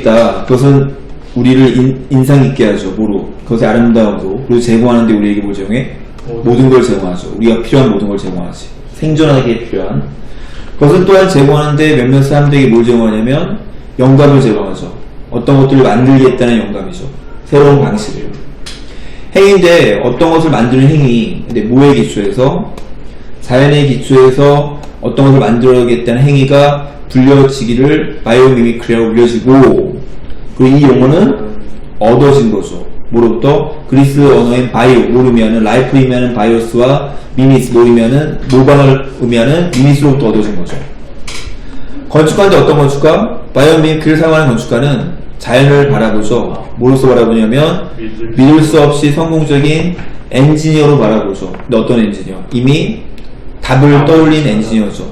있다. 그것은 우리를 인상 깊게 하죠. 뭐로? 그것의 아름다움으로. 그리고 제공하는데 우리에게 뭘 제공해? 모든 걸 제공하죠. 우리가 필요한 모든 걸 제공하지. 생존하기에 필요한. 그것은 또한 제공하는데 몇몇 사람들에게 뭘 제공하냐면 영감을 제공하죠. 어떤 것들을 만들겠다는 영감이죠. 새로운 방식을. 행위인데 어떤 것을 만드는 행위, 근데 뭐의 기초에서? 자연의 기초에서 어떤 것을 만들어야겠다는 행위가 불려지기를 바이오미미크리라고 불려지고, 그리고 이 용어는 얻어진 거죠. 뭐로부터? 그리스 언어인 바이오, 뭘 의미하는? 라이프를 의미하는 바이오스와 미미스, 뭘 의미하는? 모방을 의미하는 미미스로부터 얻어진 거죠. 건축가인데 어떤 건축가? 바이오미미크리를 사용하는 건축가는 자연을 바라보죠. 뭐로서 바라보냐면 믿을 수 없이 성공적인 엔지니어로 바라보죠. 근데 어떤 엔지니어? 이미 답을 떠올린 엔지니어죠.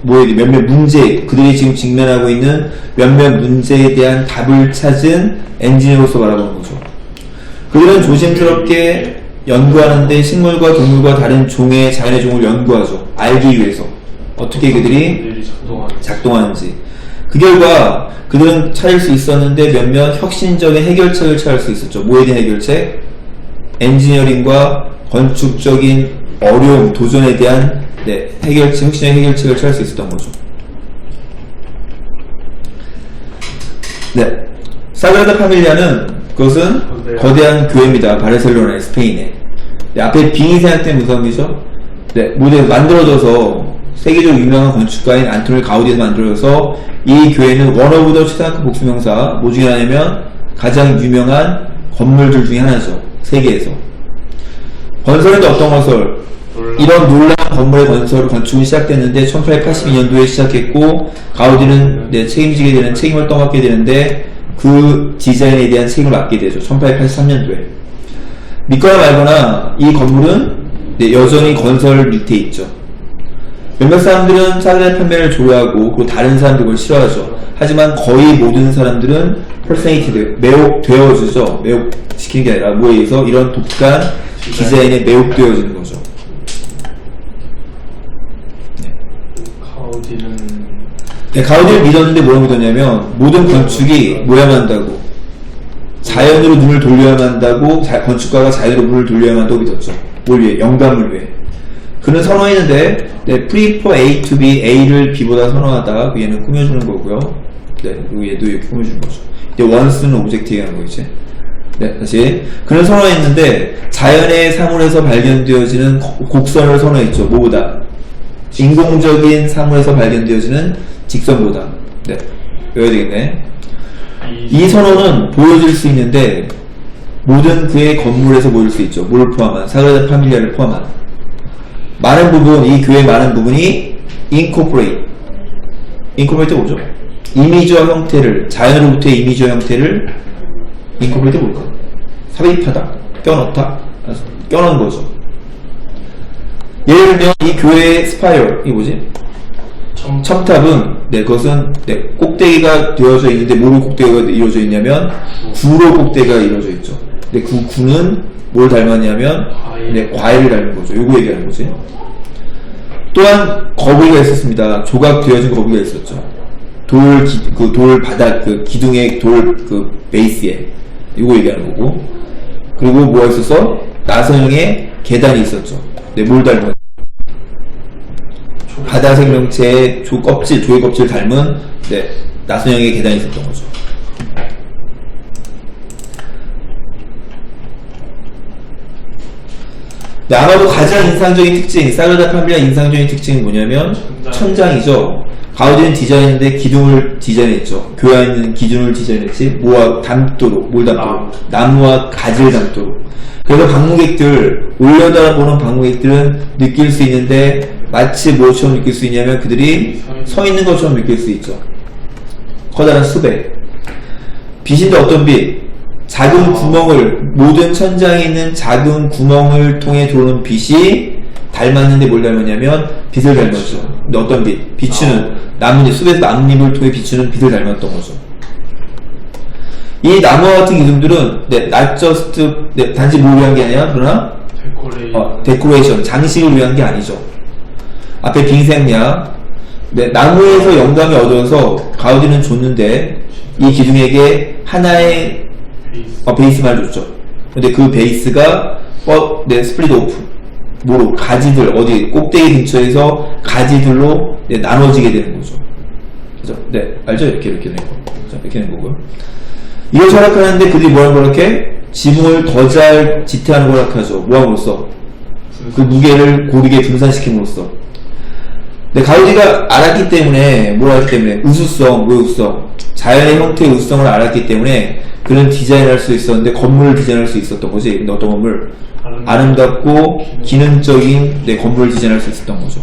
뭐에 몇몇 문제, 그들이 지금 직면하고 있는 몇몇 문제에 대한 답을 찾은 엔지니어로서 바라보는 거죠. 그들은 조심스럽게 연구하는데 식물과 동물과 다른 종의 자연의 종을 연구하죠. 알기 위해서. 어떻게 그들이 작동하는지. 그 결과 그들은 찾을 수 있었는데 몇몇 혁신적인 해결책을 찾을 수 있었죠. 뭐에 대한 해결책? 엔지니어링과 건축적인 어려움, 도전에 대한 해결책, 혁신의 해결책을 찾을 수 있었던 거죠. 사그라다 파밀리아는 그것은 거대한 교회입니다. 바르셀로나, 스페인에. 앞에 빙이 생각된 무덤이죠. 모델 만들어져서 세계적으로 유명한 건축가인 안토니 가우디에서 만들어져서 이 교회는 원 오브 더 최상급 복수명사, 뭐 중에 하냐면 가장 유명한 건물들 중에 하나죠. 세계에서. 건설인데 어떤 건설? 이런 놀라운 건물의 건축은 시작됐는데 1882년도에 시작했고, 가우디는 책임지게 되는, 책임을 떠맡게 되는데 그 디자인에 대한 책임을 맡게 되죠. 1883년도에. 믿거나 말거나 이 건물은 여전히 건설 밑에 있죠. 몇몇 사람들은 사그라다 판매를 좋아하고 그리고 다른 사람들은 그걸 싫어하죠. 하지만 거의 모든 사람들은 퍼스네이티드, 매혹되어지죠. 매혹시키는 게 아니라 뭐에 의해서? 이런 독특한 디자인에 매혹되어지는 거죠. 가우디를 믿었는데 뭐라고 믿었냐면 모든 건축이 모여야만 한다고, 자연으로 눈을 돌려야만 한다고, 건축가가 자연으로 눈을 돌려야만 한다고 믿었죠. 뭘 위해? 영감을 위해. 그는 선호했는데 prefer A to B, A를 B보다 선호하다. 얘는 꾸며주는 거고요. 그리고 얘도 이렇게 꾸며주는 거죠. 이제 once는 오브젝트에 하는 거 이제. 다시. 그는 선호했는데 자연의 사물에서 발견되어지는 곡선을 선호했죠. 뭐보다? 인공적인 사물에서 발견되어지는 직선보다. 외워야 되겠네. 이 선호는 보여질 수 있는데 모든 그의 건물에서 보일 수 있죠. 뭘 포함한? 사그라다 파밀리아를 포함한 많은 부분, 이 교회의 많은 부분이 incorporate가 뭐죠? 이미지와 형태를, 자연으로부터의 이미지와 형태를 incorporate 뭘까? 삽입하다, 껴넣다, 껴넣은 거죠. 예를 들면 이 교회의 스파이어, 이게 뭐지? 첨탑은 그것은 꼭대기가 되어져 있는데 뭐로 꼭대기가 이루어져 있냐면 구로 꼭대기가 이루어져 있죠. 근데 그 구는 뭘 닮았냐면 과일을 닮은 거죠. 요거 얘기하는 거지. 또한 거북이가 있었습니다. 조각되어진 거북이가 있었죠. 돌 바닥, 기둥의 베이스에 요거 얘기하는 거고. 그리고 뭐가 있었어? 나선형의 계단이 있었죠. 뭘 닮은? 바다 생명체의 조의 껍질 닮은 나선형의 계단이 있었던 거죠. 아마도 가장 인상적인 특징, 사그라다 파밀리아 인상적인 특징은 뭐냐면 천장이죠. 가우디는 디자인인데 기둥을 디자인했죠. 교회 안에 있는 기둥을 디자인했지. 뭐와 담도록, 뭘 담도록? 나무와 가지를 담도록. 그래서 방문객들, 올려다보는 방문객들은 느낄 수 있는데 마치 무엇처럼 느낄 수 있냐면 그들이 서 있는 것처럼 느낄 수 있죠. 커다란 숲에. 빛인데 어떤 빛? 작은 구멍을, 모든 천장에 있는 작은 구멍을 통해 들어오는 빛이 닮았는데 뭘 닮았냐면 빛을 닮았죠. 근데 어떤 빛? 비추는 나뭇잎, 숲에서 나뭇잎을 통해 비추는 빛을 닮았던 거죠. 이 나무와 같은 기둥들은 not just 단지 뭘 위한 게 아니라 그러나 데코레이션, 장식을 위한 게 아니죠. 앞에 빙생약, 나무에서 영감이 얻어서 가우디는 줬는데 이 기둥에게 하나의 베이스만을 줬죠. 근데 그 베이스가 스플릿 오프 뭐로 가지들 어디 꼭대기 근처에서 가지들로 나눠지게 되는 거죠. 그죠? 네, 알죠? 이렇게 된 거. 이렇게 된 거고요. 이걸 철학하는데 그들이 뭐라는 걸 이렇게 지붕을 더 잘 지탱하는 걸 생각하죠. 뭐함으로써 그 무게를 고르게 분산시킴으로써. 네, 가우디가 알았기 때문에 뭘 알았기 때문에 우수성, 자연의 형태의 우수성을 알았기 때문에 그런 디자인을 할 수 있었는데 건물을 디자인할 수 있었던 거지. 근데 어떤 건물? 아름답고 기능적인 건물을 디자인할 수 있었던 거죠.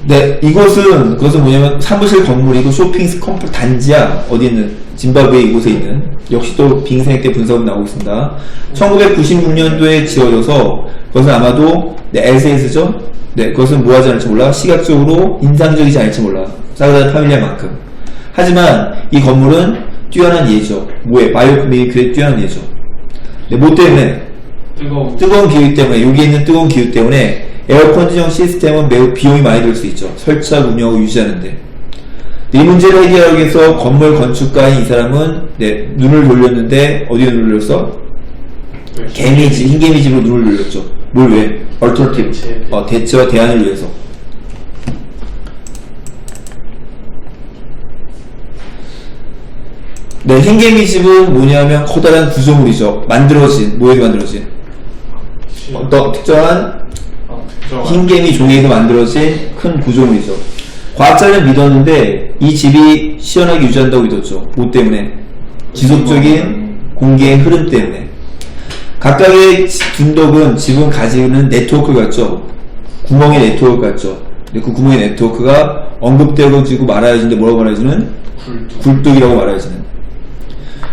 네, 그것은 뭐냐면 사무실 건물이고 쇼핑 컴플 단지야. 어디 있는? 짐바브웨 이곳에 있는. 역시 또 빙생 때 분석은 나오고 있습니다. 1996년도에 지어져서 그것은 아마도 LCS죠? 네, 그것은 뭐 하지 않을지 몰라. 시각적으로 인상적이지 않을지 몰라. 사그라다 파밀리아만큼. 하지만 이 건물은 뛰어난 예죠. 뭐에? 바이오 커뮤니티의 뛰어난 예죠. 네, 뭐 때문에? 뜨거운 기후 때문에. 여기에 있는 뜨거운 기후 때문에 에어컨디션 시스템은 매우 비용이 많이 들 수 있죠. 설치하고 운영하고 유지하는데. 이 문제를 해결하기 위해서 건물 건축가인 이 사람은 눈을 돌렸는데 어디에 눈을 돌렸어? 개미집, 흰개미집으로 눈을 돌렸죠. 뭘 왜? 얼터너티브. 대체와 대안을 위해서. 네, 흰개미집은 뭐냐면 커다란 구조물이죠. 뭐에서 만들어진? 어떤 특정한 흰개미 종에서 만들어진 큰 구조물이죠. 과학자는 믿었는데 이 집이 시원하게 유지한다고 믿었죠. 뭐 때문에? 지속적인 공기의 흐름 때문에. 각각의 둔덕은 지붕 가지는 네트워크 같죠. 구멍의 네트워크 같죠. 근데 그 구멍의 네트워크가 언급되어지고 말아야지는데 뭐라고 말아야지는? 굴뚝이라고 말아야지는.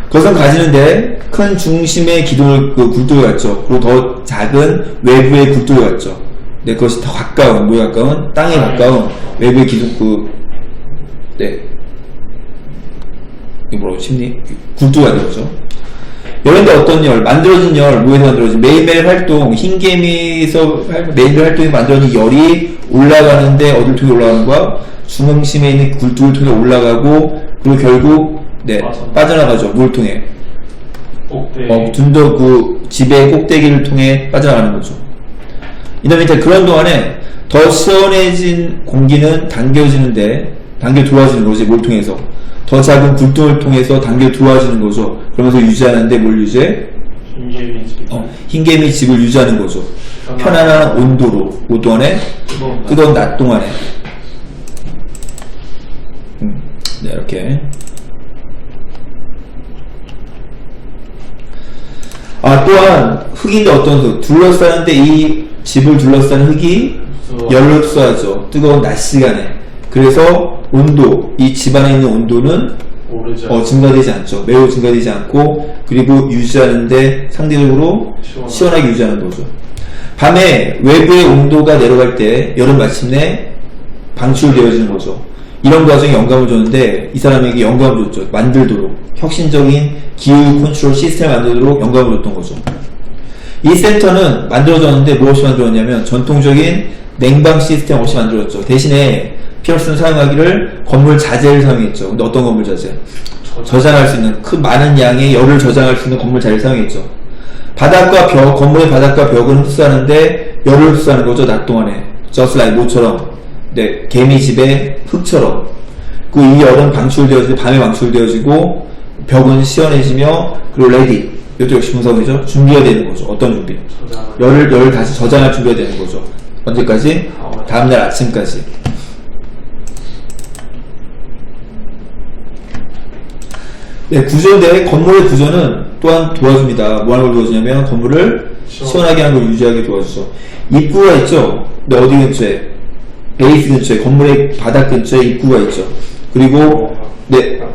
그것은 가지는데 큰 중심의 기둥을 굴뚝을 갖죠. 그리고 더 작은 외부의 굴뚝을 갖죠. 네, 그것이 더 가까운, 뭐에 가까운? 땅에 가까운 외부의 기둥, 이게 뭐라고 심리? 굴뚝이 되는 거죠. 이런데 어떤 열, 만들어진 열, 뭐에서 만들어진? 매일매일 활동, 흰개미에서 매일매일 활동이 만들어진 열이 올라가는데 어딜 통해 올라가는 거야? 중앙심에 있는 굴뚝을 통해 올라가고, 그리고 결국, 빠져나가죠. 뭘 통해? 둔덕 집의 꼭대기를 통해 빠져나가는 거죠. 이놈이 그런 동안에 더 시원해진 공기는 당겨 들어와지는 거지. 뭘 통해서? 더 작은 굴뚝을 통해서 당겨 들어와지는 거죠. 그러면서 유지하는데 뭘 유지해? 흰개미 집을 유지하는 거죠. 편안한 온도로. 뭐 동안에? 뜨거운 낮 동안에. 네, 이렇게. 또한 흙인데 어떤 흙? 둘러싸는데 이 집을 둘러싸는 흙이 열로 흡수하죠. 뜨거운 낮 시간에. 그래서 온도, 이 집 안에 있는 온도는 증가되지 않죠. 매우 증가되지 않고, 그리고 유지하는데 상대적으로 시원하게 유지하는 거죠. 밤에 외부의 온도가 내려갈 때 열은 마침내 방출되어지는 거죠. 이런 과정에 영감을 줬는데 이 사람에게 영감을 줬죠. 만들도록 혁신적인 기후 컨트롤 시스템을 만들도록 영감을 줬던 거죠. 이 센터는 만들어졌는데 무엇이 만들어졌냐면 전통적인 냉방 시스템 없이 만들어졌죠. 대신에 피어스는 사용하기를 건물 자재를 사용했죠. 근데 어떤 건물 자재? 저장할 수 있는 많은 양의 열을 저장할 수 있는 건물 자재를 사용했죠. 바닥과 벽, 건물의 바닥과 벽은 흡수하는데 열을 흡수하는 거죠. 낮 동안에. just like 뭐처럼. 네, 개미집의 흙처럼. 이 열은 방출되어지고, 밤에 방출되어지고, 벽은 시원해지며, 그리고 레디. 이것도 역시 분석이죠. 준비가 되는 거죠. 어떤 준비? 열을 다시 저장할 준비가 되는 거죠. 언제까지? 다음날 아침까지. 네, 구조인데, 건물의 구조는 또한 도와줍니다. 뭐 하는 걸 도와주냐면, 건물을 시원하게 하는 걸 유지하게 도와주죠. 입구가 있죠? 근데 어디 근처에? 베이스 근처에, 건물의 바닥 근처에 입구가 있죠. 그리고,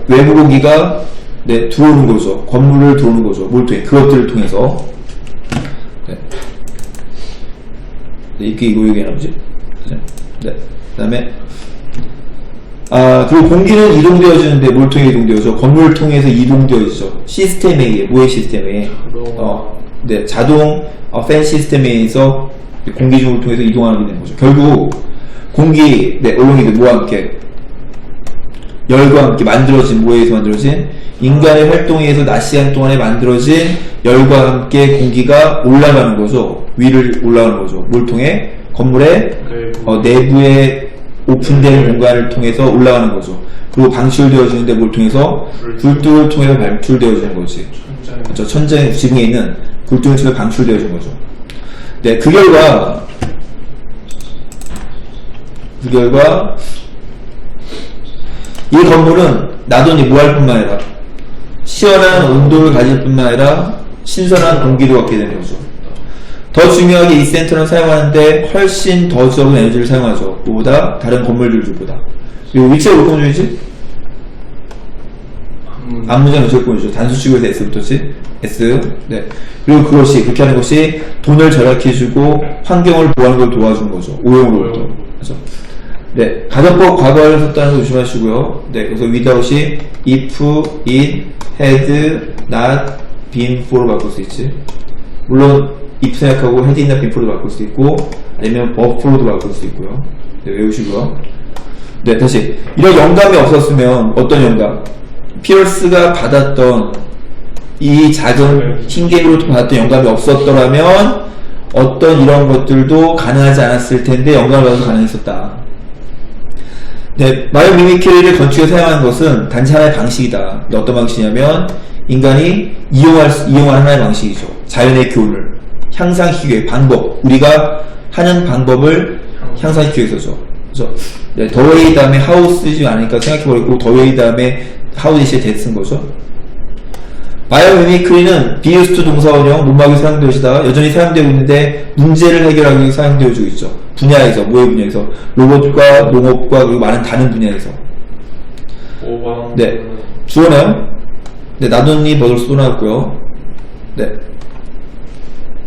외부 공기가, 들어오는 거죠. 건물을 들어오는 거죠. 뭘 통해? 그것들을 통해서. 이게 이거 얘기하나 보지? 그 다음에, 그리고 공기는 이동되어지는데 뭘 통해 이동되어져? 건물을 통해서 이동되어지죠. 시스템에 의해, 뭐의 시스템에 의해? 자동 팬 시스템에 의해서 공기 중을 통해서 이동하게 되는 거죠. 결국 공기, 얼렁이들 뭐와 함께? 열과 함께 만들어진, 뭐에 의해서 만들어진? 인간의 활동에 의해서 낮 시간 동안에 만들어진 열과 함께 공기가 올라가는 거죠. 위를 올라가는 거죠. 뭘 통해? 건물의 내부에 오픈된 공간을 통해서 올라가는 거죠. 그리고 방출되어지는데 뭘 통해서? 굴뚝을 통해서 방출되어지는 거지. 그렇죠. 천장의 지붕에 있는 굴뚝을 통해서 방출되어지는 거죠. 네, 그 결과 이 건물은 나돈이 뭐 할 뿐만 아니라 시원한 온도를 가질 뿐만 아니라 신선한 공기도 갖게 되는 거죠. 더 중요하게 이 센터는 사용하는데 훨씬 더 적은 에너지를 사용하죠. 뭐보다? 다른 건물들보다. 그리고 위치가 몇 공중이지? 앞문장 몇 공중이죠. 단수식으로 해서 S부터지? S. 네. 그리고 그렇게 하는 것이 돈을 절약해주고 환경을 보호하는 걸 도와주는 거죠. 오용으로부터. 그렇죠. 네. 가정법 과거를 썼다는 거 조심하시고요. 네. 그래서 without이 if, it, had, not, been, for로 바꿀 수 있지. 물론 if 생각하고 had, not, been, for로 바꿀 수 있고 아니면 bef로도 바꿀 수 있고요. 네. 외우시고요. 네. 다시. 이런 영감이 없었으면 어떤 영감? 피어스가 받았던 이 작은 흰개로부터 받았던 영감이 없었더라면 어떤 이런 것들도 가능하지 않았을 텐데 영감을 받아서 가능했었다. 네, 바이오미미크리를 건축에 사용하는 것은 단지 하나의 방식이다. 어떤 방식이냐면 인간이 이용할 하나의 방식이죠. 자연의 교훈을 향상시키기 위해 방법, 우리가 하는 방법을 향상시키기 위해서죠. 그렇죠? 네, 더웨이 다음에 하우 쓰지 않으니까 생각해버리고 더웨이 다음에 하우 디시에 대 쓴 거죠. 바이오미미크리는 비유스트 동사원형 문막이 사용되어지다 여전히 사용되고 있는데 문제를 해결하기 위해 사용되어지고 있죠. 분야에서, 뭐의 분야에서? 로봇과 농업과 그리고 많은 다른 분야에서. 네. 주어는, 네, 나돈이 버들스 또 나왔고요. 네.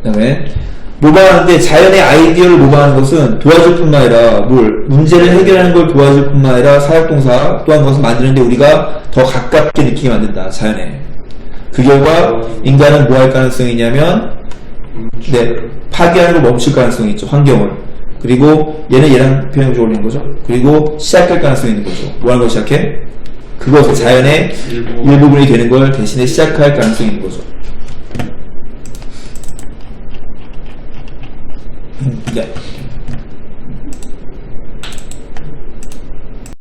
그 다음에, 모방하는데 자연의 아이디어를 모방하는 것은 도와줄 뿐만 아니라 문제를 해결하는 걸 도와줄 뿐만 아니라 사역동사 또한 것을 만드는데 우리가 더 가깝게 느끼게 만든다. 자연에. 그 결과 인간은 뭐 할 가능성이 있냐면 네, 파괴하는 걸 멈출 가능성이 있죠. 환경을. 그리고 얘랑 표현을 올리는 거죠. 그리고 시작할 가능성이 있는 거죠. 뭐 하는 걸 시작해? 그것을 자연의 일부분이 되는 걸 대신에 시작할 가능성이 있는 거죠. 네.